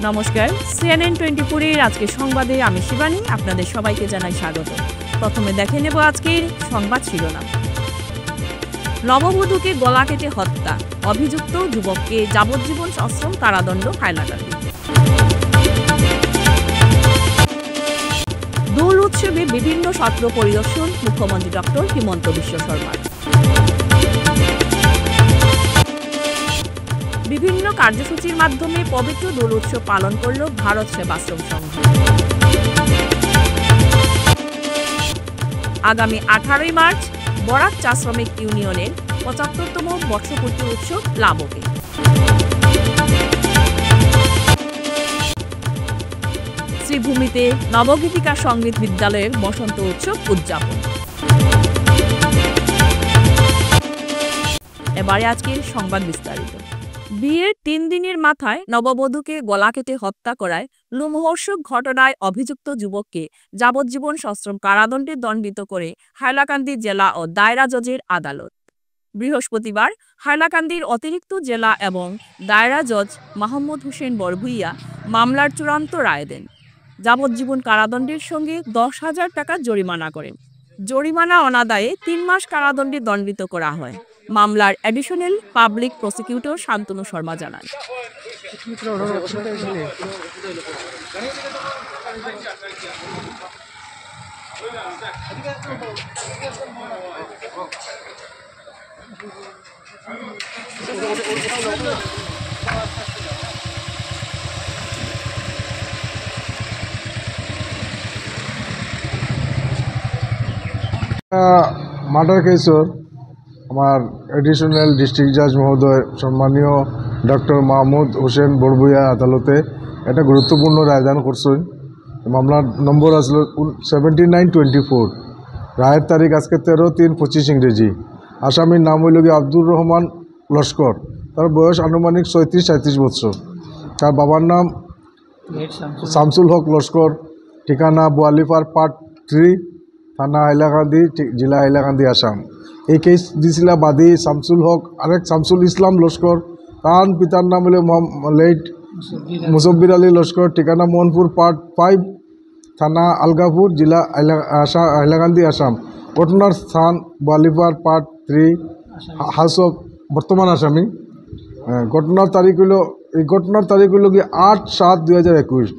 নমস্কার, CNN 24 এর আজকের সংবাদে আমি শিবানী আপনাদের সবাইকে জানাই স্বাগত। প্রথমে দেখে নেব আজকের সংবাদ শিরোনাম। নববধূকে গলা কেটে হত্যা, অভিযুক্ত যুবককে যাবজ্জীবন সশ্রম কারাদণ্ড হাইলাকান্দিতে। দোল উৎসবে বিভিন্ন সত্র পরিদর্শন মুখ্যমন্ত্রী ডক্টর হিমন্ত বিশ্ব শর্মার। বিভিন্ন কার্যসূচির মাধ্যমে পবিত্র দোল উৎসব পালন করল ভারত সেবাশ্রম সংঘ। আগামী 18 মার্চ বরাক চা শ্রমিক ইউনিয়নের 75তম বর্ষপূর্তি উৎসব লাবকে। শ্রীভূমিতে নবগীতিকা সঙ্গীত বিদ্যালয়ের বসন্ত উৎসব উদযাপন। এবারে আজকের সংবাদ বিস্তারিত। বিয়ের 3 দিনের মাথায় নববধূকে গলা কেটে হত্যা করায় লোমহর্ষক ঘটনায় অভিযুক্ত যুবককে যাবজ্জীবন সশ্রম কারাদণ্ডে দণ্ডিত করে হাইলাকান্দি জেলা ও দায়রা জজের আদালত। বৃহস্পতিবার হাইলাকান্দির অতিরিক্ত জেলা এবং দায়রা জজ মাহমুদ হোসেন বরভুইয়া মামলার চূড়ান্ত রায় দেন। যাবজ্জীবন কারাদণ্ডের সঙ্গে 10,000 টাকা জরিমানা করেন। জরিমানা অনাদায়ে 3 মাস কারাদণ্ডে দণ্ডিত করা হয়। মামলার additional public prosecutor Shantanu Sharma জানান, মার্ডার কেসর আমার এডিশনাল ডিস্ট্রিক্ট জাজ মহোদয় সম্মানীয় ডক্টর মাহমুদ হোসেন বরভুইয়া আদালতে একটা গুরুত্বপূর্ণ রায়দান করছেন। মামলার নম্বর আসলো 7924। রায়ের তারিখ আজকে 13/3/25 ইংরেজি। আসামির নাম হইল গিয়ে আব্দুর রহমান লস্কর। তার বয়স আনুমানিক 37-37 বছর। তার বাবার নাম শামসুল হক লস্কর। ঠিকানা বোয়ালিপাড় পার্ট 3, থানা হাইলাকান্দি, জেলা হাইলাকান্দি, আসাম। এই কেস দিছিল বাদী শামসুল হক, আরেক শামসুল ইসলাম লস্কর। তার পিতার নাম হলো লেট মুসব্বির আলী লস্কর। ঠিকানা মোহনপুর পার্ট 5, থানা আলগাপুর, জেলা হাইলাকান্দি, আসাম। ঘটনার স্থান বোয়ালিপাড় পার্ট 3, হাউস অফ বর্তমান আসামি। ঘটনার তারিখ হলো কি 8/7/2021।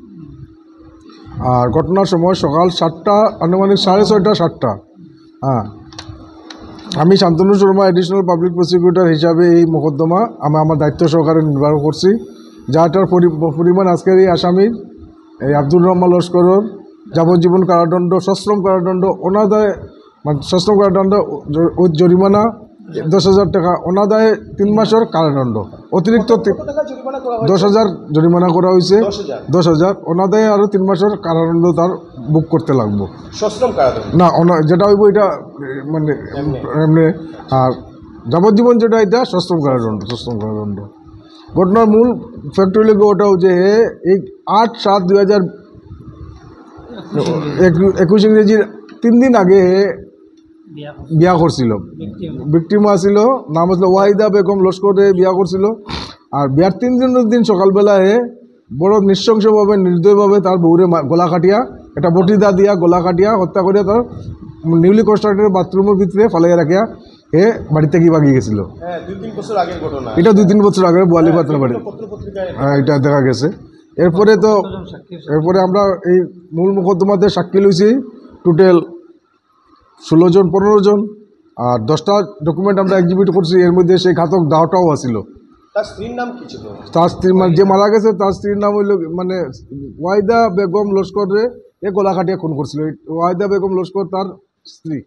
আর ঘটনার সময় সকাল 7টা, আনুমানিক 6:30 7টা। আমি Shantanu Sharma additional public prosecutor হিসাবে এই মোকদ্দমা আমার দায়িত্ব সহকারে নির্বাহ করছি। যাটার পরিমাণ আজকের এই আসামির এই আব্দুর রহমান লস্করের যাবজ্জীবন কারাদণ্ড, সশ্রম কারাদণ্ড অনাদায়ে, মানে সশ্রম কারাদণ্ড, জরিমানা 10,000 টাকা, অনাদায়ে 3 মাসের কারাদণ্ড, অতিরিক্ত 10,000 জরিমানা করা হয়েছে। 10,000 অনাদায়ে আরও 3 মাসের কারাদণ্ড তার বুক করতে লাগবো। সশ্রম কারাদণ্ড না, যেটা হইব এটা মানে এমনি, আর যাবজ্জীবন যেটা এটা সশ্রম কারাদণ্ড। ঘটনার মূল ফ্যাক্ট হইলে ওটাও যে এই 8/7/2021 ইংরেজির 3 দিন আগে বিয়া করছিল। ভিকটিম আসিল, নাম আসলো ওয়াহিদা বেগম লস্করে বিয়া করছিল। আর বিয়ার 3 দিনের দিন সকালবেলায় বড় নৃশংসভাবে, নির্দয়ভাবে তার বউরে গলা কাটিয়া, একটা বটিদা দিয়া গলা কাটিয়া হত্যা করিয়া তার নিউলি কনস্ট্রাক্টেড বাথরুমের ভিতরে ফালাইয়া রাখিয়া বাড়িতে কি বাগিয়ে গেছিল। এটা 2-3 বছর আগে বোয়ালিপাড়ার বাড়ি, এটা দেখা গেছে। এরপরে আমরা এই মূল মোকদ্দমাতে সাক্ষী লইছি টোটাল 16 জন 15 জন, আর 10টা ডকুমেন্ট আমরা এক্সিবিট করছি। এর মধ্যে সেই ঘাতক দাওটাও আসিল। তার স্ত্রীর নাম কি ছিল? তার স্ত্রী যে মারা গেছে তার স্ত্রীর নাম হইল মানে ওয়াহিদা বেগম লস্করে গলা কাটিয়া খুন করছিল। ওয়াহিদা বেগম লস্কর তার স্ত্রী,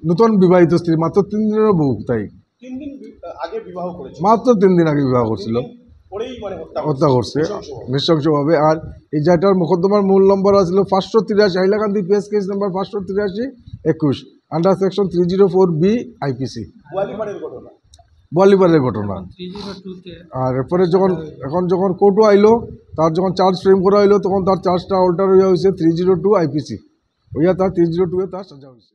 নতুন বিবাহিত স্ত্রী, মাত্র 3 দিনের বউ। তাই 3 দিন আগে বিবাহ করেছিল, মাত্র 3 দিন আগে বিবাহ করছিল, হত্যা করছে নৃশংসভাবে। আর এই যেটার মোকদ্দমার মূল নম্বর আসছিল 583, Hailakandi pace case number 583/21 under section 304B IPC, বোয়ালিপাড়ের ঘটনা। আর এরপরে যখন কোর্টও আইলো, তার যখন চার্জ ফ্রেম করা হইলো, তখন তার চার্জটা অল্টার হইয়া হয়েছে 302 IPC হইয়া তার 302-এ তার সাজা হয়েছে।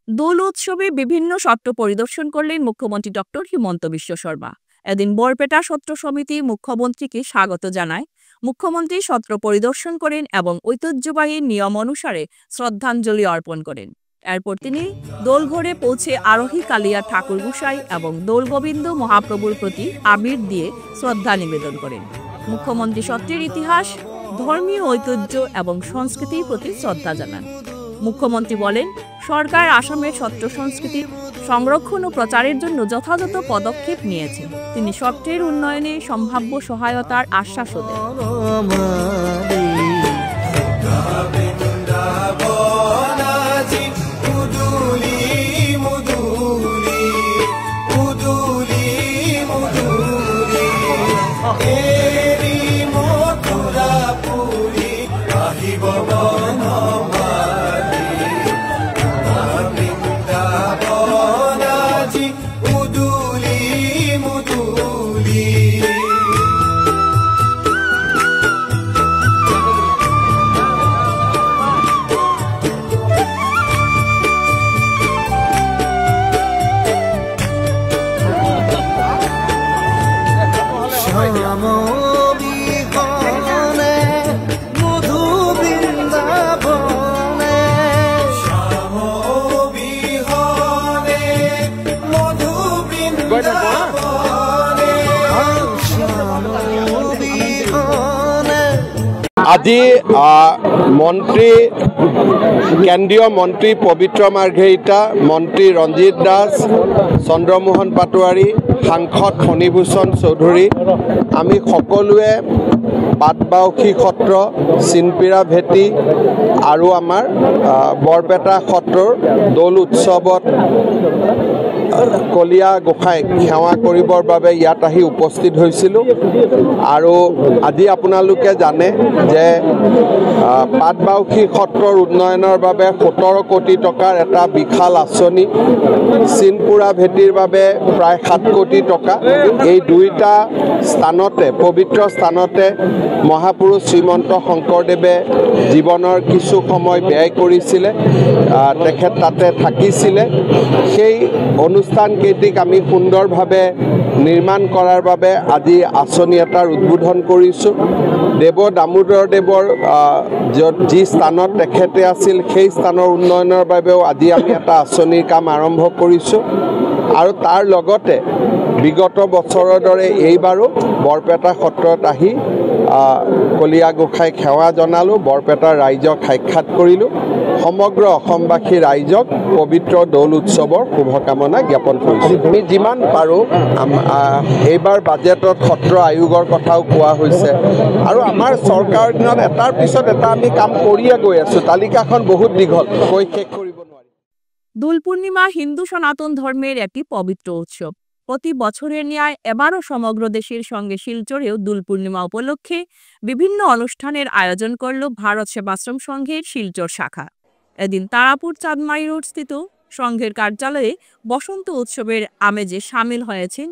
দোল উৎসবে বিভিন্ন সত্র পরিদর্শন করলেন মুখ্যমন্ত্রী ডক্টর হিমন্ত বিশ্ব শর্মা। এদিন বরপেটা সত্র সমিতি মুখ্যমন্ত্রীকে স্বাগত জানায়। মুখ্যমন্ত্রী সত্র পরিদর্শন করেন এবং ঐতিহ্যবাহী নিয়ম অনুসারে শ্রদ্ধাঞ্জলি অর্পণ করেন। এরপর তিনি দোলঘরে পৌঁছে আরোহী কালিয়া ঠাকুর গোসাই এবং দোলগোবিন্দ মহাপ্রভুর প্রতি আবির দিয়ে শ্রদ্ধা নিবেদন করেন। মুখ্যমন্ত্রী সত্রের ইতিহাস, ধর্মীয় ঐতিহ্য এবং সংস্কৃতির প্রতি শ্রদ্ধা জানান। মুখ্যমন্ত্রী বলেন, সরকার আসামের সত্র সংস্কৃতি সংরক্ষণ ও প্রচারের জন্য যথাযথ পদক্ষেপ নিয়েছে। তিনি সত্রের উন্নয়নে সম্ভাব্য সহায়তার আশ্বাসও দেন। আজি মন্ত্রী কেন্দ্রীয় মন্ত্রী পবিত্র মার্ঘেৰিটা, মন্ত্রী রঞ্জিত দাস, চন্দ্ৰমোহন পাটোৱাৰী, সাংসদ ফণীভূষণ চৌধুৰী, আমি সকলোৱে পাটবাউসী সত্ৰ, চিনপিৰা ভেটি আৰু আমাৰ বৰপেটা সত্ৰৰ দৌল উৎসৱত কলীয়া গোসাঁইক সেৱা কৰিবৰ বাবে ইয়াত আহি উপস্থিত হৈছিলোঁ। আৰু আজি আপোনালোকে জানে যে পাটবাউসী সত্ৰৰ উন্নয়নৰ বাবে 17 কোটি টকাৰ এটা বিশাল আঁচনি, চিনপুৰা ভেটিৰ বাবে প্ৰায় 7 কোটি টকা। এই দুইটা স্থানতে, পবিত্ৰ স্থানতে মহাপুৰুষ শ্ৰীমন্ত শংকৰদেৱে জীৱনৰ কিছু সময় ব্যয় কৰিছিলে, তেখেত তাতে থাকিছিলে। সেই অনুষ্ঠানকেইটিক আমি সুন্দৰভাৱে নিৰ্মাণ কৰাৰ বাবে আজি আঁচনি এটাৰ উদ্বোধন কৰিছোঁ। দেৱ দামোদৰ দেৱৰ যি স্থানত তেখেতে আছিল, সেই স্থানৰ উন্নয়নৰ বাবেও আজি আমি এটা আঁচনিৰ কাম আৰম্ভ কৰিছোঁ। আৰু তাৰ লগতে বিগত বছৰৰ দৰে এইবাৰো বৰপেটা সত্ৰত আহি কলীয়া গোসাঁইক সেৱা জনালোঁ, বৰপেটাৰ ৰাইজক সাক্ষাৎ কৰিলোঁ। সমগ্ৰ অসমবাসী ৰাইজক পবিত্ৰ দৌল উৎসৱৰ শুভকামনা জ্ঞাপন কৰিছোঁ। আমি যিমান পাৰোঁ এইবাৰ বাজেটত সত্ৰ আয়োগৰ কথাও কোৱা হৈছে আৰু আমাৰ চৰকাৰৰ দিনত এটাৰ পিছত এটা আমি কাম কৰিয়ে গৈ আছোঁ। তালিকাখন বহুত দীঘল, কৈ শেষ কৰিব নোৱাৰি। দোল পূর্ণিমা হিন্দু সনাতন ধর্মের একটি পবিত্র উৎসব। প্রতি বছরের ন্যায় এবারও সমগ্র দেশের সঙ্গে শিলচরেও দোল পূর্ণিমা উপলক্ষে বিভিন্ন অনুষ্ঠানের আয়োজন করল ভারত সেবাশ্রম সংঘের শিলচর শাখা। এদিন তারাপুর চাঁদমারি রোড স্থিত সংঘের কার্যালয়ে বসন্ত উৎসবের আমেজে সামিল হয়েছেন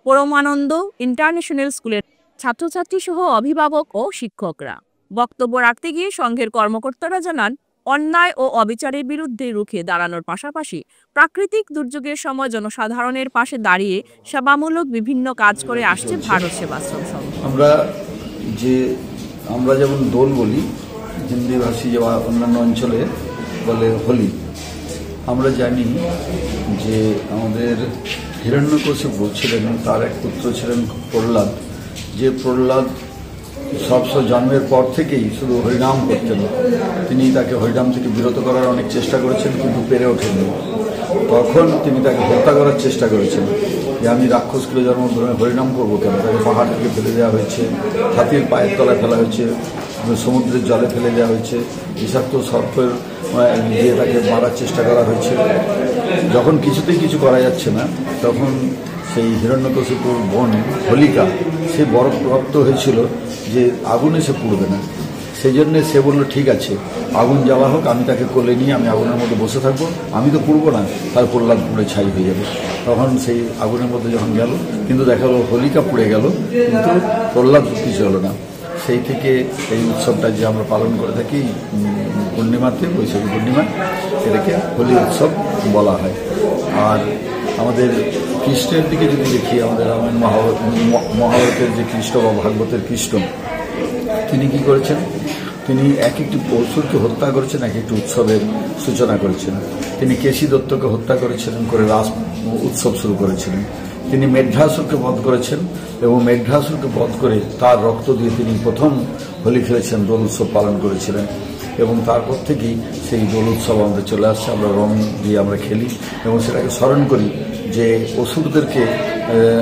পরমানন্দ ইন্টারন্যাশনাল স্কুলের ছাত্রছাত্রী সহ অভিভাবক ও শিক্ষকরা। বক্তব্য রাখতে গিয়ে সংঘের কর্মকর্তারা জানান, অন্যায় ও অবিচারের বিরুদ্ধে রুখে দাঁড়ানোর পাশাপাশি প্রাকৃতিক দুর্যোগের সময় জনসাধারণের পাশে দাঁড়িয়ে সেবামূলক বিভিন্ন কাজ করে আসছে ভারত সেবাশ্রম সংঘ। আমরা যেমন দোল বলি, হিন্দি ভাষী বা অন্যান্য অঞ্চলে বলে হোলি। আমরা জানি যে আমাদের হিরণ্যকশিপু ছিলেন, তার এক পুত্র ছিলেন প্রহ্লাদ, যে প্রহ্লাদ জন্মের পর থেকেই শুধু হরিনাম করতেন। তিনি তাকে হরিনাম থেকে বিরত করার অনেক চেষ্টা করেছেন, কিন্তু পেরে ওঠেননি। তখন তিনি তাকে হত্যা করার চেষ্টা করেছেন, যে আমি রাক্ষস কুলে জন্মগ্রহণে হরিনাম করবো কেন। তাকে পাহাড় থেকে ফেলে দেওয়া হয়েছে, হাতির পায়ের তলায় ফেলা হয়েছে, সমুদ্রের জলে ফেলে দেওয়া হয়েছে, বিষাক্ত সর্পের দিয়ে তাকে মারার চেষ্টা করা হয়েছে। যখন কিছুতেই কিছু করা যাচ্ছে না, তখন সেই হিরণ্যকশিপুর বোন হোলিকা সে বড় রক্ত হয়েছিল যে আগুনে সে পুড়বে না। সেই জন্যে সে বলল, ঠিক আছে আগুন জ্বালা হোক, আমি তাকে কোলে নিয়ে আমি আগুনের মধ্যে বসে থাকবো, আমি তো পুড়বো না, তার প্রহ্লাদ পুড়ে ছাই হয়ে যাবে। তখন সেই আগুনের মধ্যে যখন গেল, কিন্তু দেখা গেল হোলিকা পুড়ে গেল, কিন্তু প্রহ্লাদ কিছু হলো না। সেই থেকে এই উৎসবটা যে আমরা পালন করে থাকি পূর্ণিমাতে, বৈশাখী পূর্ণিমা, এটাকে হোলি উৎসব বলা হয়। আর আমাদের কৃষ্ণের দিকে যদি দেখি, আমাদের রামায়ণ মহাভারতের যে কৃষ্ণ বা ভাগবতের কৃষ্ণ, তিনি কি করেছেন? তিনি এক একটি পশুরকে হত্যা করেছেন, এক একটি উৎসবের সূচনা করেছেন। তিনি কেশী দত্তকে হত্যা করেছিলেন, করে রাস উৎসব শুরু করেছিলেন। তিনি মেঘ্রাসুরকে বধ করেছেন এবং মেঘ্রাসুরকে বধ করে তার রক্ত দিয়ে তিনি প্রথম হোলি খেলেছেন, দোল উৎসব পালন করেছিলেন। এবং তারপর থেকেই সেই দোল উৎসব আমাদের চলে আসছে। আমরা রং দিয়ে আমরা খেলি এবং সেটাকে স্মরণ করি যে অসুরদেরকে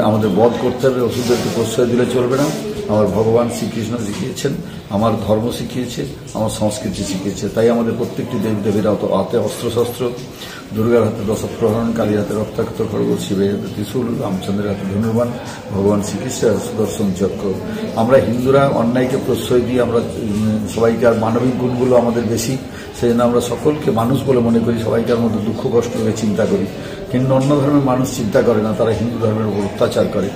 আমাদের বধ করতে হবে, অসুরদেরকে প্রশ্রয় দিলে চলবে না। আমার ভগবান শ্রীকৃষ্ণ শিখিয়েছেন, আমার ধর্ম শিখিয়েছে, আমার সংস্কৃতি শিখিয়েছে। তাই আমাদের প্রত্যেকটি দেবদেবীর হাতে অস্ত্রশস্ত্র, দুর্গার হাতে দশপ্রহরণ, কালীর হাতে রক্তাক্ত খড়গ, শিবের হাতে ত্রিশূল, রামচন্দ্রের হাতে ধনুর্বাণ, ভগবান শ্রীকৃষ্ণের সুদর্শন চক্র। আমরা হিন্দুরা অন্যায়কে প্রশ্রয় দিয়ে আমরা সবাইকার মানবিক গুণগুলো আমাদের বেশি, সেই জন্য আমরা সকলকে মানুষ বলে মনে করি, সবাইকার মধ্যে দুঃখ কষ্টকে চিন্তা করি। কিন্তু অন্য ধর্মের মানুষ চিন্তা করে না, তারা হিন্দু ধর্মের উপর অত্যাচার করে।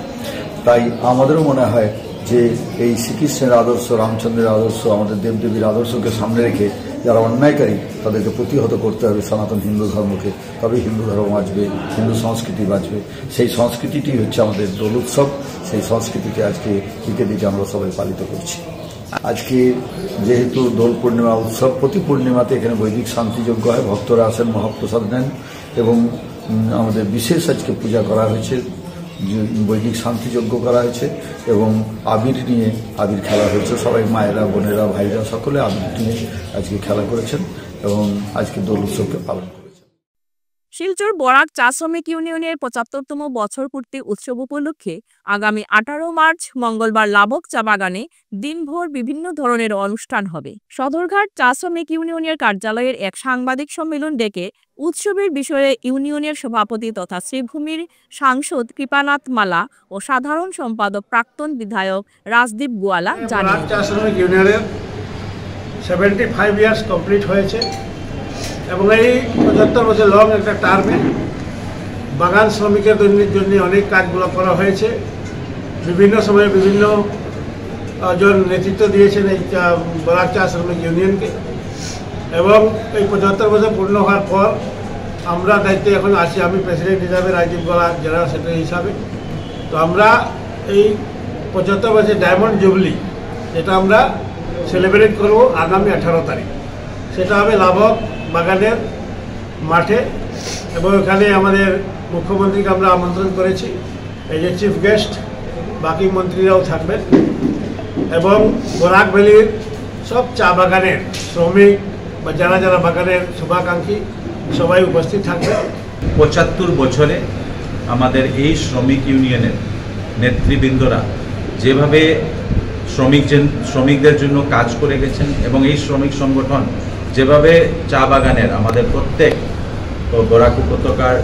তাই আমাদেরও মনে হয় যে এই শ্রীকৃষ্ণের আদর্শ, রামচন্দ্রের আদর্শ, আমাদের দেবদেবীর আদর্শকে সামনে রেখে যারা অন্যায়কারী তাদেরকে প্রতিহত করতে হবে সনাতন হিন্দু ধর্মকে। তবেই হিন্দু ধর্ম বাঁচবে, হিন্দু সংস্কৃতি বাঁচবে। সেই সংস্কৃতিটি হচ্ছে আমাদের দোল উৎসব। সেই সংস্কৃতিকে আজকে দিকে দিকে আমরা সবাই পালিত করছি। আজকে যেহেতু দোল পূর্ণিমা উৎসব, প্রতি পূর্ণিমাতে এখানে বৈদিক শান্তিযজ্ঞ হয়, ভক্তরা আসেন, মহাপ্রসাদ নেন এবং আমাদের বিশেষ আজকে পূজা করা হয়েছে, বৈদিক শান্তিযজ্ঞ করা হয়েছে এবং আবির নিয়ে আবির খেলা হয়েছে। সবাই মায়েরা, বোনেরা, ভাইরা সকলে আবির নিয়ে আজকে খেলা করেছেন এবং আজকে দোল উৎসবকে পালন করেছেন। শিলচর বরাক চা শ্রমিক ইউনিয়নের ৭৫তম বছর পূর্তি উৎসব উপলক্ষে আগামী ১৮ মার্চ মঙ্গলবার লাবক চা বাগানে দিনভর বিভিন্ন ধরনের অনুষ্ঠান হবে। সদরঘাট চা শ্রমিক ইউনিয়নের কার্যালয়ের এক সাংবাদিক সম্মেলন ডেকে উৎসবের বিষয়ে ইউনিয়নের সভাপতি তথা শ্রীভূমির সাংসদ কৃপানাথ মালা ও সাধারণ সম্পাদক প্রাক্তন বিধায়ক রাজদীপ গোয়ালা জানান। চা শ্রমিক ইউনিয়নের 75 ইয়ার্স কমপ্লিট হয়েছে এবং এই ৭৫ বছর লং একটা টার্মে বাগান শ্রমিকের দৈনিক জন্য অনেক কাজগুলো করা হয়েছে। বিভিন্ন সময়ে বিভিন্ন জন নেতৃত্ব দিয়েছেন এই বরাক চা শ্রমিক ইউনিয়নকে এবং এই ৭৫ বছর পূর্ণ হওয়ার পর আমরা দায়িত্বে এখন আছি। আমি প্রেসিডেন্ট হিসাবে, রাজদীপ গোয়ালা জেনারেল সেক্রেটারি হিসাবে। তো আমরা এই ৭৫ বছর ডায়মন্ড জুবলি যেটা আমরা সেলিব্রেট করব আগামী 18 তারিখ। সেটা হবে লাবক বাগানের মাঠে এবং এখানে আমাদের মুখ্যমন্ত্রীকে আমরা আমন্ত্রণ করেছি, এই যে চিফ গেস্ট, বাকি মন্ত্রীরাও থাকবেন এবং বরাক ভ্যালির সব চা বাগানের শ্রমিক বা যারা যারা বাগানের শুভাকাঙ্ক্ষী সবাই উপস্থিত থাকবে। ৭৫ বছরে আমাদের এই শ্রমিক ইউনিয়নের নেতৃবৃন্দরা যেভাবে শ্রমিকদের জন্য কাজ করে গেছেন এবং এই শ্রমিক সংগঠন যেভাবে চা বাগানের আমাদের প্রত্যেক বরাক উপত্যকার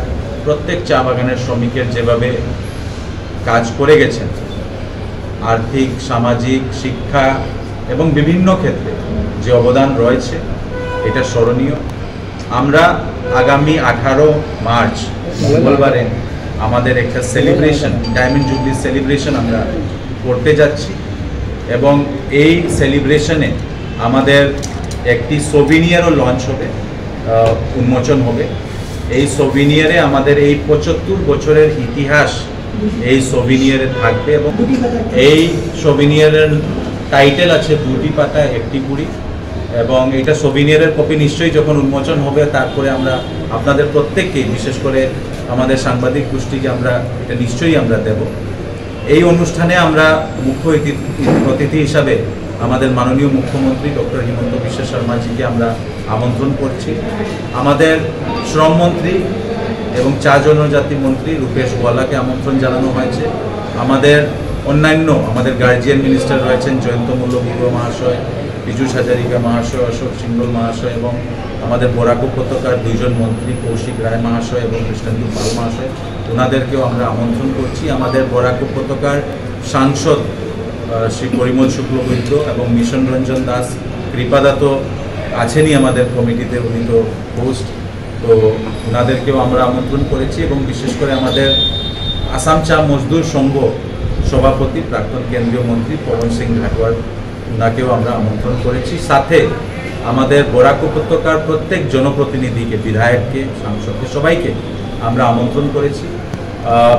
প্রত্যেক চা বাগানের শ্রমিকের যেভাবে কাজ করে গেছেন, আর্থিক, সামাজিক, শিক্ষা এবং বিভিন্ন ক্ষেত্রে যে অবদান রয়েছে, এটা স্মরণীয়। আমরা আগামী 18 মার্চ মঙ্গলবারে আমাদের একটা সেলিব্রেশন, ডায়মন্ড জুবলি সেলিব্রেশন আমরা করতে যাচ্ছি এবং এই সেলিব্রেশনে আমাদের একটি সোভিনিয়ারও লঞ্চ হবে, উন্মোচন হবে। এই সোভিনিয়ারে আমাদের এই ৭৫ বছরের ইতিহাস এই সোভিনিয়ারে থাকবে এবং এই সোভিনিয়ারের টাইটেল আছে দুটি পাতা একটি কুড়ি এবং এটা সোভিনিয়ারের কপি নিশ্চয়ই যখন উন্মোচন হবে তারপরে আমরা আপনাদের প্রত্যেককে, বিশেষ করে আমাদের সাংবাদিক গোষ্ঠীকে আমরা এটা নিশ্চয়ই আমরা দেব। এই অনুষ্ঠানে আমরা মুখ্য অতিথি হিসাবে আমাদের মাননীয় মুখ্যমন্ত্রী ডক্টর হিমন্ত বিশ্ব শর্মাজিকে আমরা আমন্ত্রণ করছি। আমাদের শ্রমমন্ত্রী এবং চা জনজাতি মন্ত্রী রূপেশ গোয়ালাকে আমন্ত্রণ জানানো হয়েছে। আমাদের অন্যান্য আমাদের গার্জিয়ান মিনিস্টার রয়েছেন জয়ন্ত মল্লবুড়ো মহাশয়, পীযূষ হাজারিকা মহাশয়, অশোক সিংহল মহাশয় এবং আমাদের বরাক উপত্যকার 2 জন মন্ত্রী কৌশিক রায় মহাশয় এবং কৃষ্ণেন্দু পাল মহাশয়, ওনাদেরকেও আমরা আমন্ত্রণ করছি। আমাদের বরাক উপত্যকার সাংসদ শ্রী পরিমল শুক্লবৈদ্য এবং মিশন রঞ্জন দাস, কৃপাদা তো আছেনই আমাদের কমিটিতে, উনি তো হোস্ট, তো ওনাদেরকেও আমরা আমন্ত্রণ করেছি এবং বিশেষ করে আমাদের আসাম চা মজদুর সংঘ সভাপতি প্রাক্তন কেন্দ্রীয় মন্ত্রী পবন সিং ঘাটওয়াল, ওনাকেও আমরা আমন্ত্রণ করেছি। সাথে আমাদের বরাক উপত্যকার প্রত্যেক জনপ্রতিনিধিকে, বিধায়ককে, সাংসদকে, সবাইকে আমরা আমন্ত্রণ করেছি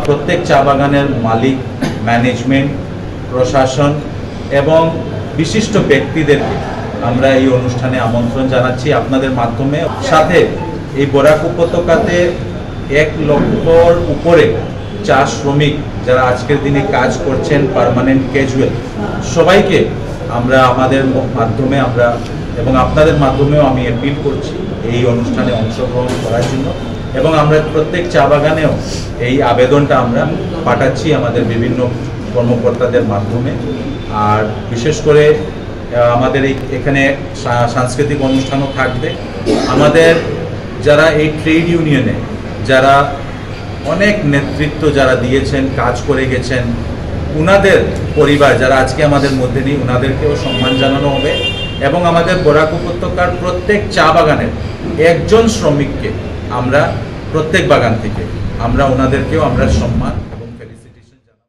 প্রত্যেক চা বাগানের মালিক, ম্যানেজমেন্ট, প্রশাসন এবং বিশিষ্ট ব্যক্তিদেরকে আমরা এই অনুষ্ঠানে আমন্ত্রণ জানাচ্ছি আপনাদের মাধ্যমে। সাথে এই বরাক উপত্যকাতে 1 লক্ষর উপরে চা শ্রমিক যারা আজকের দিনে কাজ করছেন, পার্মানেন্ট ক্যাজুয়াল, সবাইকে আমরা আমাদের মাধ্যমে এবং আপনাদের মাধ্যমেও আমি অ্যাপিল করছি এই অনুষ্ঠানে অংশগ্রহণ করার জন্য। এবং আমরা প্রত্যেক চা বাগানেও এই আবেদনটা আমরা পাঠাচ্ছি আমাদের বিভিন্ন কর্মকর্তাদের মাধ্যমে। আর বিশেষ করে আমাদের এখানে সাংস্কৃতিক অনুষ্ঠানও থাকবে। আমাদের যারা এই ট্রেড ইউনিয়নে যারা অনেক নেতৃত্ব যারা দিয়েছেন, কাজ করে গেছেন, উনাদের পরিবার যারা আজকে আমাদের মধ্যে নেই, উনাদেরকেও সম্মান জানানো হবে। এবং আমাদের বরাক উপত্যকার প্রত্যেক চা বাগানের একজন শ্রমিককে আমরা প্রত্যেক বাগান থেকে ওনাদেরকেও আমরা সম্মান এবং ফেলিসিটেশন জানাবো।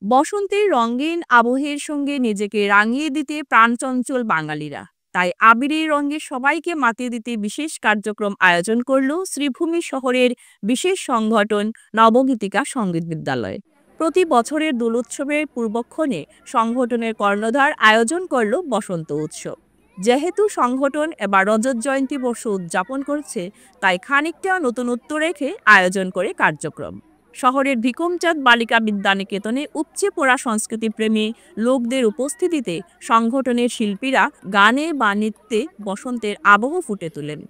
বসন্তের রঙিন আবহের সঙ্গে নিজেকে রাঙিয়ে দিতে প্রাণচঞ্চল বাঙালিরা, তাই আবিরের রঙে সবাইকে মাতিয়ে দিতে বিশেষ কার্যক্রম আয়োজন করল শ্রীভূমি শহরের বিশেষ সংগঠন নবগীতিকা সঙ্গীত বিদ্যালয়। প্রতি বছরের দোল উৎসবের পূর্বক্ষণে সংগঠনের কর্ণধার আয়োজন করল বসন্ত উৎসব। যেহেতু সংগঠন এবার রজত জয়ন্তী বর্ষ উদযাপন করছে, তাই খানিকটা নতুনত্ব রেখে আয়োজন করে কার্যক্রম। শহরের ভিকুমচাঁদ বালিকা বিদ্যানিকেতনে উপচে পড়া সংস্কৃতিপ্রেমী লোকদের উপস্থিতিতে সংগঠনের শিল্পীরা গানে বা নৃত্যে বসন্তের আবহ ফুটে তোলেন।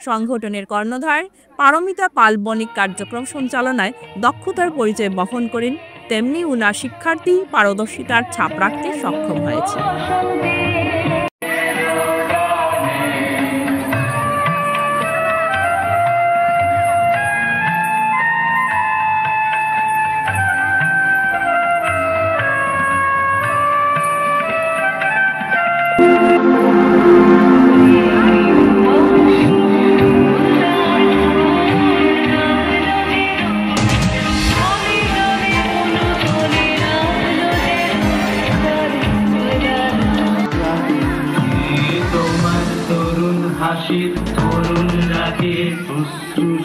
সংগঠনের কর্ণধার পারমিতা পাল বণিক কার্যক্রম সঞ্চালনায় দক্ষতার পরিচয় বহন করেন, তেমনি উনার শিক্ষার্থী পারদর্শিতার ছাপ রাখতে সক্ষম হয়েছে।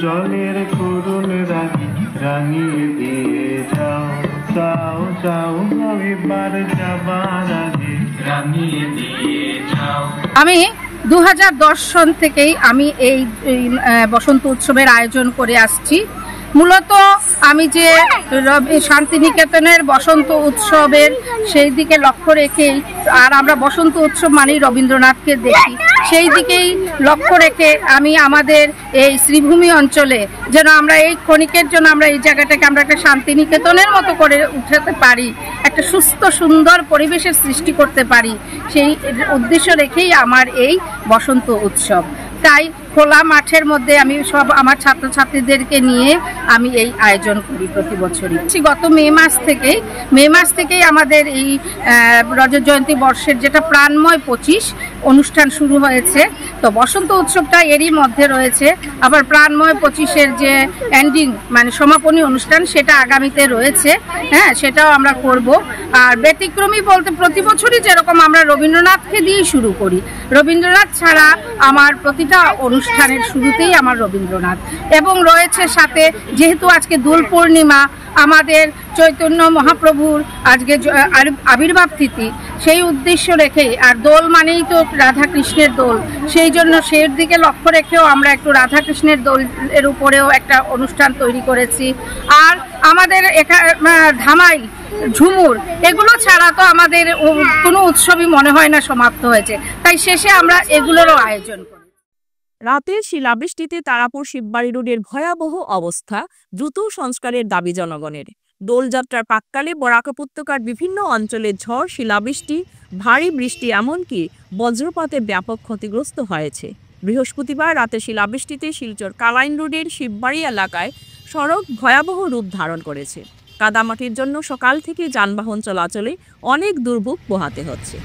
জলের করুণ রাখি রাঙিয়ে দিয়ে যাও, যাও যাও এবার যাবার আগে রাঙিয়ে দিয়ে যাও। আমি 2010 সন থেকেই আমি এই বসন্ত উৎসবের আয়োজন করে আসছি। মূলত আমি যে শান্তিনিকেতনের বসন্ত উৎসবের সেই দিকে লক্ষ্য রেখেই, আর আমরা বসন্ত উৎসব মানেই রবীন্দ্রনাথকে দেখি, সেই দিকেই লক্ষ্য রেখে আমি আমাদের এই শ্রীভূমি অঞ্চলে যেন আমরা এই ক্ষণিকের জন্য আমরা এই জায়গাটাকে আমরা একটা শান্তিনিকেতনের মতো করে উঠাতে পারি, একটা সুস্থ সুন্দর পরিবেশের সৃষ্টি করতে পারি, সেই উদ্দেশ্য রেখেই আমার এই বসন্ত উৎসব। তাই খোলা মাঠের মধ্যে আমি সব আমার ছাত্রছাত্রীদেরকে নিয়ে আমি এই আয়োজন করি প্রতি বছরই। গত মে মাস থেকেই আমাদের এই রজত জয়ন্তী বর্ষের যেটা প্রাণময় 25 অনুষ্ঠান শুরু হয়েছে। তো বসন্ত উৎসবটা এরই মধ্যে রয়েছে, আবার প্রাণময় 25-এর যে এন্ডিং মানে সমাপনী অনুষ্ঠান সেটা আগামীতে রয়েছে। হ্যাঁ, সেটাও আমরা করব। আর ব্যতিক্রমী বলতে প্রতি বছরই যেরকম আমরা রবীন্দ্রনাথকে দিয়েই শুরু করি, রবীন্দ্রনাথ ছাড়া আমার প্রতিটা অনুষ্ঠানের শুরুতেই আমার রবীন্দ্রনাথ। এবং রয়েছে সাথে, যেহেতু আজকে দোল পূর্ণিমা, আমাদের চৈতন্য মহাপ্রভুর আজকে আবির্ভাব তিথি, সেই উদ্দেশ্য রেখে, আর দোল মানেই তো রাধা কৃষ্ণের দোল, সেই জন্য সেই দিকে লক্ষ্য রেখেও আমরা একটু রাধা কৃষ্ণের দোলের উপরেও একটা অনুষ্ঠান তৈরি করেছি। আর আমাদের ধামাই, ঝুমুর, এগুলো ছাড়া তো আমাদের কোনো উৎসবই মনে হয় না সমাপ্ত হয়েছে, তাই শেষে আমরা এগুলোরও আয়োজন করি। রাতের শিলাবৃষ্টিতে তারাপুর শিববাড়ি রোডের ভয়াবহ অবস্থা, দ্রুত সংস্কারের দাবি জনগণের। দোলযাত্রার প্রাক্কালে বরাক উপত্যকার বিভিন্ন অঞ্চলে ঝড়, শিলাবৃষ্টি, ভারী বৃষ্টি, এমনকি বজ্রপাতে ব্যাপক ক্ষতিগ্রস্ত হয়েছে। বৃহস্পতিবার রাতে শিলাবৃষ্টিতে শিলচর কালাইন রোডের শিববাড়ি এলাকায় সড়ক ভয়াবহ রূপ ধারণ করেছে। কাদামাটির জন্য সকাল থেকে যানবাহন চলাচলে অনেক দুর্ভোগ পোহাতে হচ্ছে।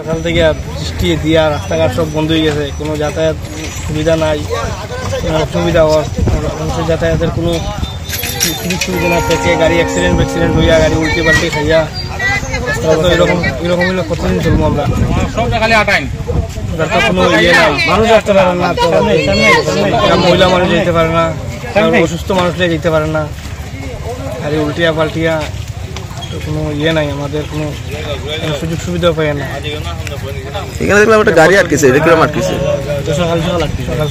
সকাল থেকে বৃষ্টি দিয়া রাস্তাঘাট সব বন্ধ হয়ে গেছে, কোনো যাতায়াত সুবিধা নাই, অসুবিধা মানুষের যাতায়াতের কোনো সুযোগ সুবিধা না থেকে গাড়ি অ্যাক্সিডেন্ট হইয়া গাড়ি উল্টে পাল্টে খাইয়া এরকম হইলে কতদিন চলবো আমরা, কোনো ইয়ে নাই, মানুষ আসতে পারে না, মহিলা মানুষ যেতে পারে না, অসুস্থ মানুষরা যেতে পারে না, গাড়ি উল্টিয়া পাল্টিয়া কোনো ইয়ে নাই, আমাদের কোনো সুযোগ সুবিধা পাই না। এখানে দেখলাম একটা গাড়ি আটকেছে, দেখলাম আটকেছে সকাল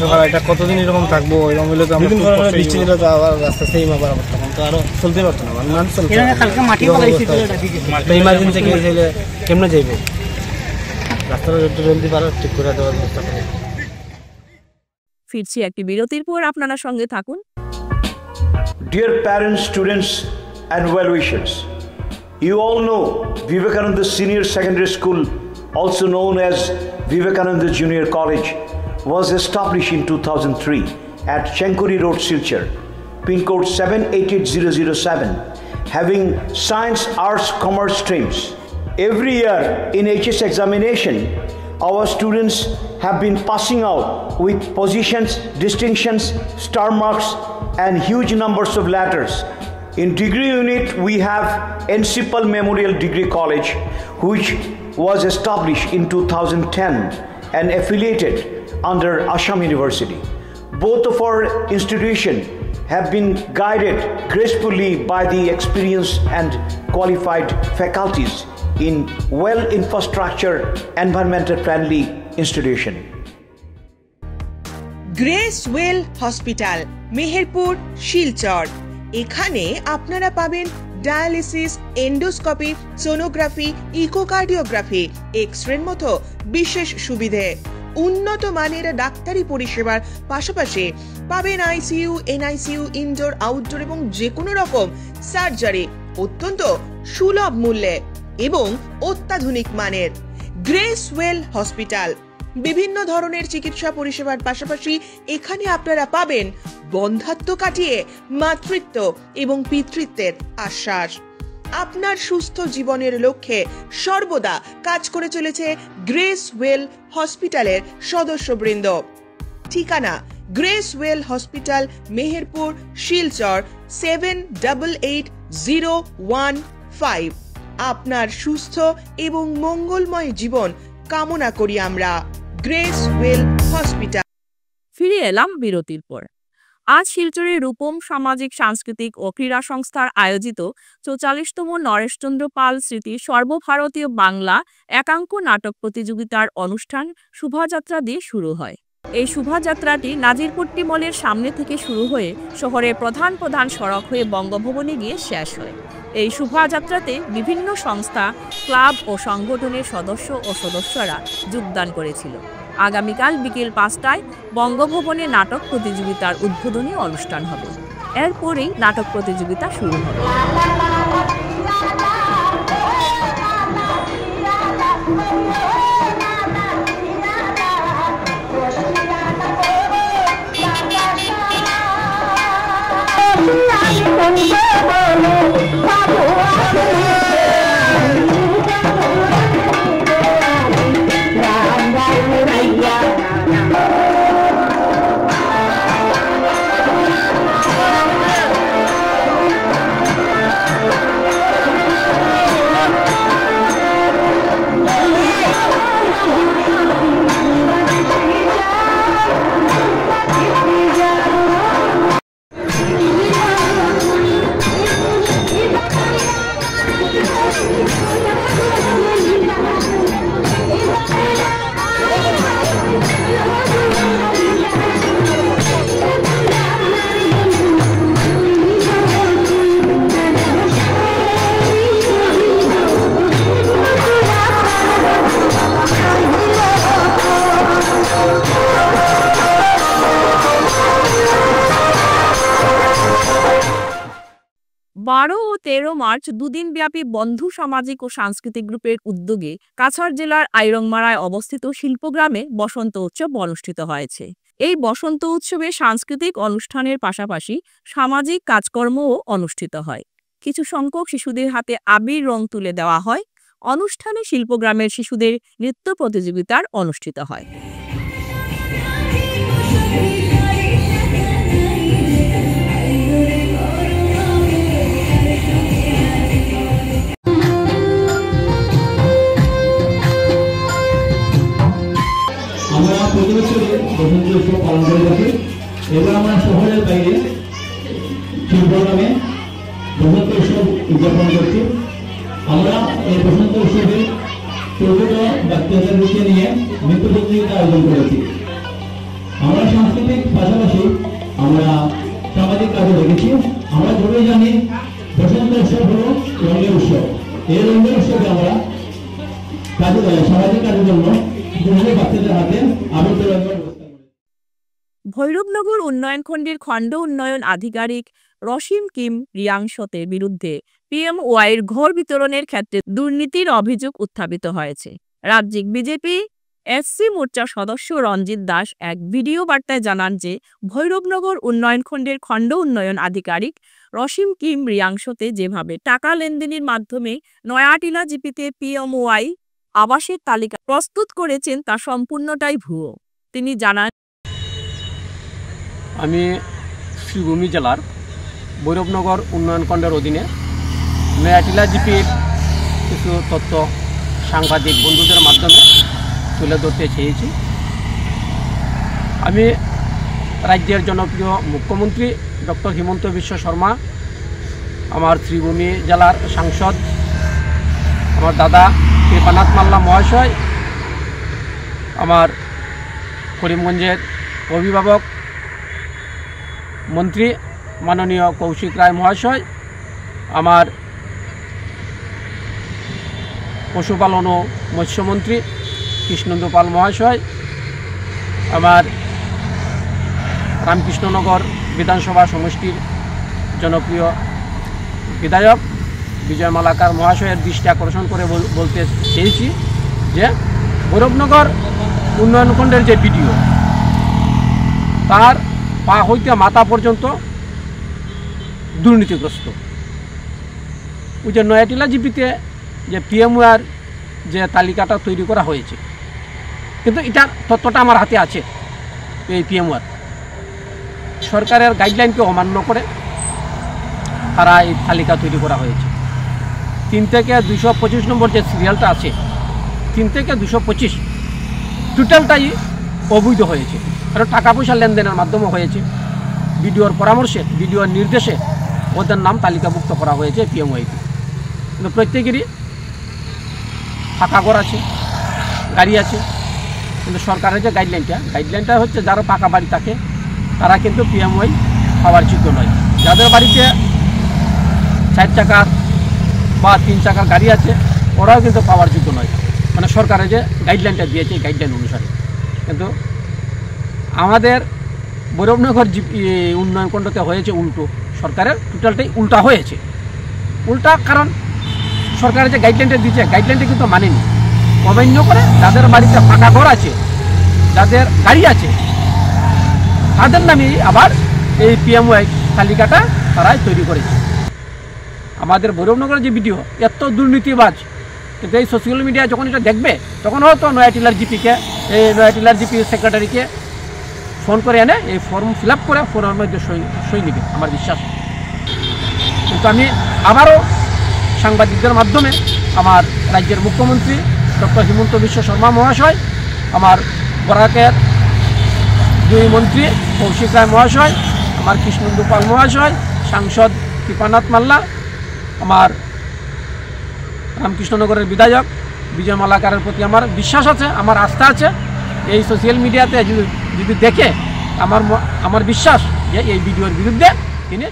সকাল এটা কতদিন এরকম থাকবো, এরকম হলে তো বৃষ্টি দিলে তো আবার রাস্তা সেম আবার তখন তো আরো চলতে পারতো না, ইমার্জেন্সি গেলে কেমনে যাইব, রাস্তাটা যত জলদি পারো ঠিক করে দেওয়ার ব্যবস্থা করে। ফিরছি একটি বিরতির পর, আপনারা সঙ্গে থাকুন। Dear parents, students and well-wishers, you all know Vivekananda Senior Secondary School, also known as Vivekananda Junior College, was established in 2003 at Chenkuri Road, Silchar, pin code 788007, having science, arts, commerce streams. Every year in HS examination, our students have been passing out with positions, distinctions, star marks and huge numbers of letters. In degree unit, we have Encipal Memorial Degree College, which was established in 2010 and affiliated under Assam University. Both of our institutions have been guided gracefully by the experienced and qualified faculties in well-infrastructure, environmental-friendly institution. Grace well hospital, Meherpur, Silchar. এখানে আপনারা পাবেন dialysis, endoscopy, sonography, echocardiography, এক্স-রের মতো বিশেষ সুবিধে, উন্নত মানের ডাক্তারি পরিষেবার পাশাপাশি পাবেন আইসিইউ, এনআইসিইউ, ইনডোর, আউটডোর এবং যে কোনো রকম সার্জারি অত্যন্ত সুলভ মূল্যে এবং অত্যাধুনিক মানের। গ্রেস ওয়েল হসপিটাল বিভিন্ন ধরনের চিকিৎসা পরিষেবার পাশাপাশি এখানে আপনারা পাবেন বন্ধ্যাত্ব কাটিয়ে মাতৃত্ব এবং পিতৃত্বের আশ্বাস। আপনার সুস্থ জীবনের লক্ষ্যে সর্বদা কাজ করে চলেছে গ্রেস ওয়েল হসপিটালের সদস্যবৃন্দ। ঠিকানা grace well hospital, Meherpur, Silchar 788015। আপনার সুস্থ এবং মঙ্গলময় জীবন কামনা করি আমরা। Grace well hospital. ফিরে এলাম বিরতির পর। আজ শিলচরের রূপম সামাজিক, সাংস্কৃতিক ও ক্রীড়া সংস্থার আয়োজিত 44তম নরেশচন্দ্র পাল স্মৃতি সর্বভারতীয় বাংলা একাঙ্ক নাটক প্রতিযোগিতার অনুষ্ঠান শোভাযাত্রা দিয়ে শুরু হয়। এই শোভাযাত্রাটি নাজিরপট্টি মলের সামনে থেকে শুরু হয়ে শহরের প্রধান সড়ক হয়ে বঙ্গভবনে গিয়ে শেষ হয়। এই শোভাযাত্রাতে বিভিন্ন সংস্থা, ক্লাব ও সংগঠনের সদস্য ও সদস্যরা যোগদান করেছিল। আগামীকাল বিকেল 5টায় বঙ্গভবনে নাটক প্রতিযোগিতার উদ্বোধনী অনুষ্ঠান হবে। এরপরেই নাটক প্রতিযোগিতা শুরু হবে। ও 13 মার্চ দুদিনব্যাপী বন্ধু সামাজিক ও সাংস্কৃতিক গ্রুপের উদ্যোগে কাছাড় জেলার আইরংমারায় অবস্থিত শিল্পগ্রামে বসন্ত উৎসব অনুষ্ঠিত হয়েছে। এই বসন্ত উৎসবে সাংস্কৃতিক অনুষ্ঠানের পাশাপাশি সামাজিক কাজকর্মও অনুষ্ঠিত হয়। কিছু সংখ্যক শিশুদের হাতে আবির রং তুলে দেওয়া হয়। অনুষ্ঠানে শিল্পগ্রামের শিশুদের নৃত্য প্রতিযোগিতার অনুষ্ঠিত হয়। আমরা প্রতি বছর বসন্ত উৎসব পালন করে থাকি। এবার আমরা শহরের বাইরে শিল্পগ্রামে বসন্ত উৎসব উদযাপন করছি। আমরা এই বসন্ত উৎসবে 14টা বাচ্চাদেরকে নিয়ে নৃত্য প্রতিযোগিতা আয়োজন করেছি। আমরা সাংস্কৃতিক পাশাপাশি আমরা সামাজিক কাজে রেখেছি। আমরা সবাই জানি বসন্ত উৎসব হলো রঙের উৎসব। এই রঙের উৎসবে আমরা সামাজিক কাজের জন্য বাচ্চাদের হাতে আবদ্ধ রাখার ব্যবস্থা করেছি। ভৈরবনগর উন্নয়ন খণ্ডের খণ্ড উন্নয়ন আধিকারিক রশিম কিম রিয়াংশতের বিরুদ্ধে পিএমওয়াইয়ের ঘর বিতরণের ক্ষেত্রে দুর্নীতির অভিযোগ উত্থাপিত হয়েছে। রাজ্যিক বিজেপি এসসি মোর্চার সদস্য রঞ্জিত দাস এক ভিডিও বার্তায় জানান যে ভৈরবনগর উন্নয়ন খণ্ডের খণ্ড উন্নয়ন আধিকারিক রশিম কিম রিয়াংশতে যেভাবে টাকা লেনদেনের মাধ্যমে নয়াটিলা জিপিতে পিএমওয়াই আবাসের তালিকা প্রস্তুত করেছেন তা সম্পূর্ণটাই ভুয়ো। তিনি জানান, আমি শ্রীভূমি জেলার ভৈরবনগর উন্নয়ন খণ্ডের অধীনে নয়াটিলা জিপির কিছু তথ্য সাংবাদিক বন্ধুদের মাধ্যমে তুলে ধরতে চেয়েছি। আমি রাজ্যের জনপ্রিয় মুখ্যমন্ত্রী ডক্টর হিমন্ত বিশ্ব শর্মা, আমার শ্রীভূমি জেলার সাংসদ আমার দাদা কৃপানাথ মাল্লা মহাশয়, আমার করিমগঞ্জের অভিভাবক মন্ত্রী মাননীয় কৌশিক রায় মহাশয়, আমার পশুপালন ও মৎস্যমন্ত্রী কৃষ্ণেন্দু পাল মহাশয়, আমার রামকৃষ্ণনগর বিধানসভা সমষ্টির জনপ্রিয় বিধায়ক বিজয় মালাকার মহাশয়ের দৃষ্টি আকর্ষণ করে বলতে চেয়েছি যে ভৈরবনগর উন্নয়ন খণ্ডের যে ভিডিও, তার পা হইতে মাথা পর্যন্ত দুর্নীতিগ্রস্ত। ওই যে নয়াটিলা জিপিতে যে পিএমওয়ার যে তালিকাটা তৈরি করা হয়েছে, কিন্তু এটার তথ্যটা আমার হাতে আছে। এই পিএমওয়ার সরকারের গাইডলাইনকে অমান্য করে তারা এই তালিকা তৈরি করা হয়েছে। 3 থেকে 225 নম্বর যে সিরিয়ালটা আছে, 3 থেকে 225 টোটালটাই অবৈধ হয়েছে। কারণ টাকা পয়সা লেনদেনের মাধ্যমে হয়েছে। বিডিওর পরামর্শে, বিডিওর নির্দেশে ওদের নাম তালিকাভুক্ত করা হয়েছে পিএমওয়াইতে। কিন্তু প্রত্যেকেরই ফাঁকা ঘর আছে, গাড়ি আছে, কিন্তু সরকারের যে গাইডলাইনটা হচ্ছে যারা পাকা বাড়ি থাকে তারা কিন্তু পিএমওয়াই পাওয়ার যোগ্য নয়। যাদের বাড়িতে 4 চাকার বা 3 চাকার গাড়ি আছে ওরাও কিন্তু পাওয়ার যোগ্য নয়। মানে সরকারের যে গাইডলাইনটা দিয়েছে এই গাইডলাইন অনুসারে। কিন্তু আমাদের ভৈরবনগর উন্নয়ন খণ্ডতে হয়েছে উল্টো, সরকারের টোটালটাই উল্টা হয়েছে। উল্টা কারণ সরকারের যে গাইডলাইনটা দিয়েছে গাইডলাইনটা কিন্তু মানেনি। অমান্য করে যাদের বাড়িতে পাকা ঘর আছে, যাদের গাড়ি আছে, তাদের নামেই আবার এই পিএমওয়াই তালিকাটা তারাই তৈরি করেছে। আমাদের ভৈরবনগরের যে ভিডিও এত দুর্নীতিবাজ, কিন্তু এই সোশ্যাল মিডিয়া যখন এটা দেখবে তখন হয়তো নয়াটিলার জিপিকে, এই নয়াটিলার জিপি সেক্রেটারিকে ফোন করে এনে এই ফর্ম ফিল আপ করে ফোনের মধ্যে সই নেবে, আমার বিশ্বাস। কিন্তু আমি আবারও সাংবাদিকদের মাধ্যমে আমার রাজ্যের মুখ্যমন্ত্রী ডক্টর হিমন্ত বিশ্ব শর্মা মহাশয়, আমার বরাকের 2 মন্ত্রী কৌশিক রায় মহাশয়, আমার কৃষ্ণেন্দু পাল মহাশয়, সাংসদ কৃপানাথ মাল্লা, আমার রামকৃষ্ণনগরের বিধায়ক বিজয় মালাকারের প্রতি আমার বিশ্বাস আছে, আমার আস্থা আছে। এই সোশ্যাল মিডিয়াতে যদি দেখে আমার বিশ্বাস যে এই ভিডিওর বিরুদ্ধে তিনি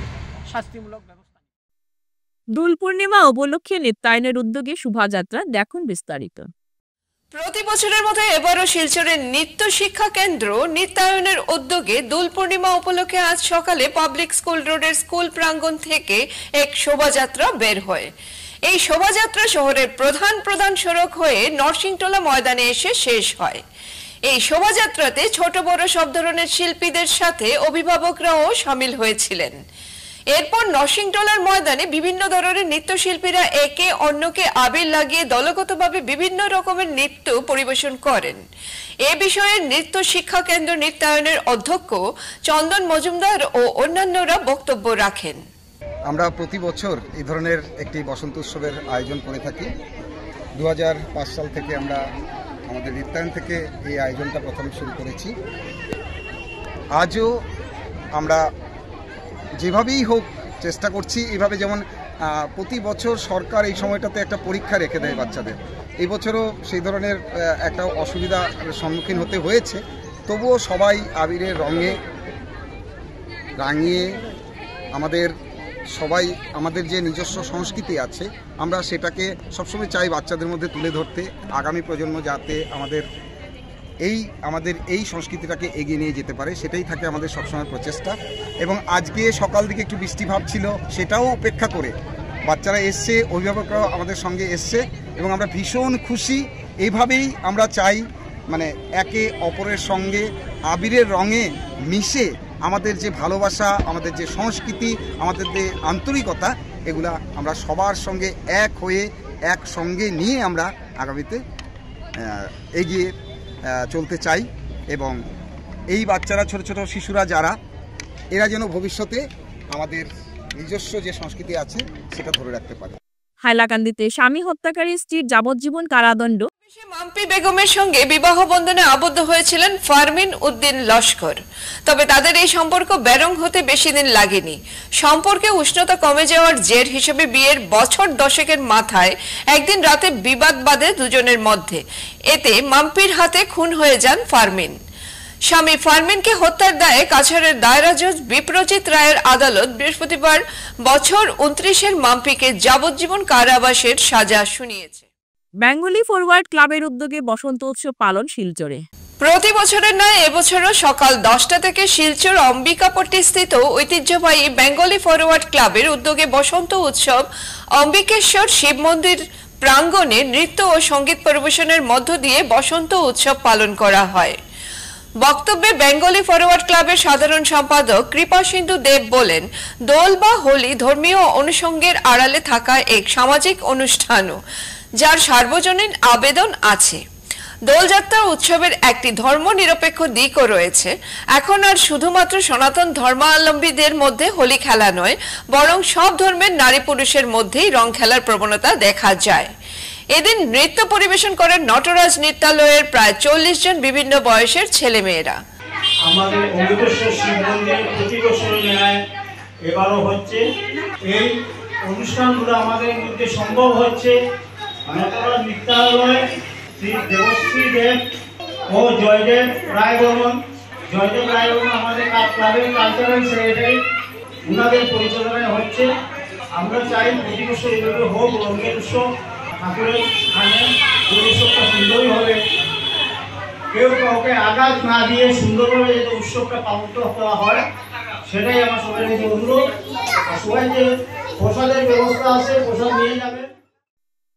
শাস্তিমূলক ব্যবস্থা। দোল পূর্ণিমা উপলক্ষে নৃত্যায়নের উদ্যোগে শোভাযাত্রা, দেখুন বিস্তারিত। প্রতি বছরের মতো এবারও শিলচরের নৃত্য শিক্ষা কেন্দ্র নৃত্যায়নের উদ্যোগে দোল পূর্ণিমা উপলক্ষে আজ সকালে পাবলিক স্কুল রোডের স্কুল প্রাঙ্গণ থেকে এক শোভাযাত্রা বের হয়। এই শোভাযাত্রা শহরের প্রধান সড়ক হয়ে নরসিংটোলা ময়দানে এসে শেষ হয়। এই শোভাযাত্রাতে ছোট বড় সব ধরনের শিল্পীদের সাথে অভিভাবকরাও শামিল হয়েছিলেন। এরপর নরসিংটোলার ময়দানে বিভিন্ন ধরনের নৃত্যশিল্পীরা একে অন্যকে আবির লাগিয়ে দলগতভাবে বিভিন্ন রকমের নৃত্য পরিবেশন করেন। এ বিষয়ে নৃত্য শিক্ষা কেন্দ্র নৃত্যায়নের অধ্যক্ষ চন্দন মজুমদার ও অন্যান্যরা বক্তব্য রাখেন। আমরা প্রতি বছর এই ধরনের একটি বসন্ত উৎসবের আয়োজন করে থাকি। 2005 সাল থেকে আমরা আমাদের নৃত্যায়ন থেকে এই আয়োজনটা প্রথম শুরু করেছি। আজও আমরা যেভাবেই হোক চেষ্টা করছি, এভাবে যেমন প্রতি বছর সরকার এই সময়টাতে একটা পরীক্ষা রেখে দেয় বাচ্চাদের, এই বছরও সেই ধরনের একটা অসুবিধার সম্মুখীন হতে হয়েছে। তবুও সবাই আবিরের রঙে রাঙিয়ে আমাদের যে নিজস্ব সংস্কৃতি আছে আমরা সেটাকে সবসময় চাই বাচ্চাদের মধ্যে তুলে ধরতে, আগামী প্রজন্ম যাতে আমাদের এই সংস্কৃতিটাকে এগিয়ে নিয়ে যেতে পারে, সেটাই থাকে আমাদের সবসময় প্রচেষ্টা। এবং আজকে সকাল দিকে একটু বৃষ্টিভাব ছিল, সেটাও উপেক্ষা করে বাচ্চারা এসছে, অভিভাবকরাও আমাদের সঙ্গে এসছে এবং আমরা ভীষণ খুশি। এইভাবেই আমরা চাই মানে একে অপরের সঙ্গে আবিরের রঙে মিশে আমাদের যে ভালোবাসা, আমাদের যে সংস্কৃতি, আমাদের যে আন্তরিকতা, এগুলা আমরা সবার সঙ্গে এক হয়ে একসঙ্গে নিয়ে আমরা আগামীতে এগিয়ে চলতে চাই। এবং এই বাচ্চারা, ছোট ছোট শিশুরা যারা, এরা যেন ভবিষ্যতে আমাদের নিজস্ব যে সংস্কৃতি আছে সেটা ধরে রাখতে পারে। হাইলাকান্দিতে স্বামী হত্যাকারী স্ত্রীর যাবজ্জীবন কারাদণ্ড। মাম্পি বেগমের সঙ্গে বিবাহ বন্ধনে আবদ্ধ হয়েছিলেন ফারমিন উদ্দিন লস্কর। তবে তাদের এই সম্পর্ক বেরং হতে বেশি দিন লাগেনি। সম্পর্কে উষ্ণতা কমে যাওয়ার জের হিসেবে বিয়ের বছর দশেকের মাথায় একদিন রাতে বিবাদ বাধে দুজনের মধ্যে। এতে মাম্পির হাতে খুন হয়ে যান ফারমিন। স্বামী ফারমিনকে হত্যার দায়ে কাছাড়ের দায়রা জজ বিপ্রজিৎ রায়ের আদালত বৃহস্পতিবার বছর 29-এর মাম্পিকে যাবজ্জীবন কারাবাসের সাজা শুনিয়েছে। বেঙ্গলি ফরওয়ার্ড ক্লাবের উদ্যোগে বসন্ত উৎসব পালন শিলচরে। প্রতি বছরের নয় এবছরও সকাল 10টা থেকে শিলচর অম্বিকাপট্টি স্থিত ঐতিহ্যবাহী বেঙ্গলি ফরওয়ার্ড ক্লাবের উদ্যোগে বসন্ত উৎসব অম্বিকেশ্বর শিব মন্দির প্রাঙ্গণে নৃত্য ও সঙ্গীত পরিবেশনের মধ্য দিয়ে বসন্ত উৎসব পালন করা হয়। বক্তব্যে বেঙ্গলি ফরওয়ার্ড ক্লাবের সাধারণ সম্পাদক কৃপা সিন্ধু দেব বলেন, দোল বা হোলি ধর্মীয় অনুষঙ্গের আড়ালে থাকা এক সামাজিক অনুষ্ঠানও, যার সার্বজনীন আবেদন আছে। দোলযাত্রা উৎসবের একটি ধর্ম নিরপেক্ষ দিকও রয়েছে। এখন আর শুধুমাত্র সনাতন ধর্মাবলম্বীদের মধ্যে হোলি খেলা নয়, বরং সব ধর্মের নারী পুরুষের মধ্যেই রং খেলার প্রবণতা দেখা যায়। এদিন নৃত্য পরিবেশন করেন নটরাজ নৃত্যালয়ের প্রায় 40 জন বিভিন্ন বয়সের ছেলেমেয়েরা। আমাদের অম্বিকেশ্বর শিব মন্দিরে প্রতি বছর ন্যায় এবারও হচ্ছে। এই অনুষ্ঠানগুলো আমাদের মধ্যে সম্ভব হচ্ছে নটরাজ নৃত্যালয় শ্রী দেবশ্রী দেব ও জয়দেব রায়বর্মন। জয়দেব রায়বর্মন আমাদের ক্লাবের কালচারাল সেক্রেটারি, ওনাদের পরিচালনায় হচ্ছে। আমরা চাই প্রতি বছর এভাবে হোক, রঙের উৎসব, ঠাকুরের স্থানে উৎসবটা সুন্দরই হবে, কেউ কাউকে আঘাত না দিয়ে সুন্দরভাবে যাতে উৎসবটা পালন করা হয়, সেটাই আমার সবাই কাছে অনুরোধ। সবাই যে প্রসাদের ব্যবস্থা আছে, প্রসাদ নিয়ে যাবে।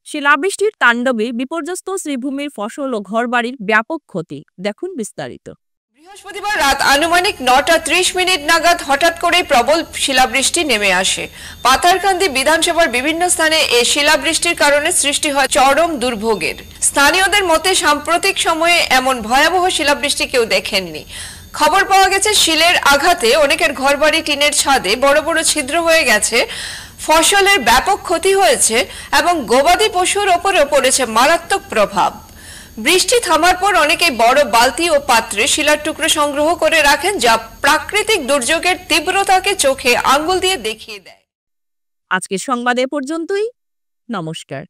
শিলাবৃষ্টির তাণ্ডবে বিপর্যস্ত শ্রীভূমির ফসল ও ঘরবাড়ির ব্যাপক ক্ষতি। দেখুন বিস্তারিত। বৃহস্পতিবার রাত আনুমানিক 9টা 30 মিনিট নাগাদ হঠাৎ করে প্রবল শিলাবৃষ্টি নেমে আসে। পাতারকান্দি বিধানসভার বিভিন্ন স্থানে এই শিলাবৃষ্টির কারণে সৃষ্টি হয় চরম দুর্ভোগের। স্থানীয়দের মতে সাম্প্রতিক সময়ে এমন ভয়াবহ শিলাবৃষ্টি কেউ দেখেননি। খবর পাওয়া গেছে শিলের আঘাতে অনেকের ঘরবাড়ি টিনের ছাদে বড় বড় ছিদ্র হয়ে গেছে, ফসলের ব্যাপক ক্ষতি হয়েছে এবং গবাদি পশুর ওপরেও পড়েছে মারাত্মক প্রভাব। বৃষ্টি থামার পর অনেকে বড় বালতি ও পাত্রে শিলার টুকরো সংগ্রহ করে রাখেন, যা প্রাকৃতিক দুর্যোগের তীব্রতাকে চোখে আঙ্গুল দিয়ে দেখিয়ে দেয়। আজকের সংবাদ এ পর্যন্তই। নমস্কার।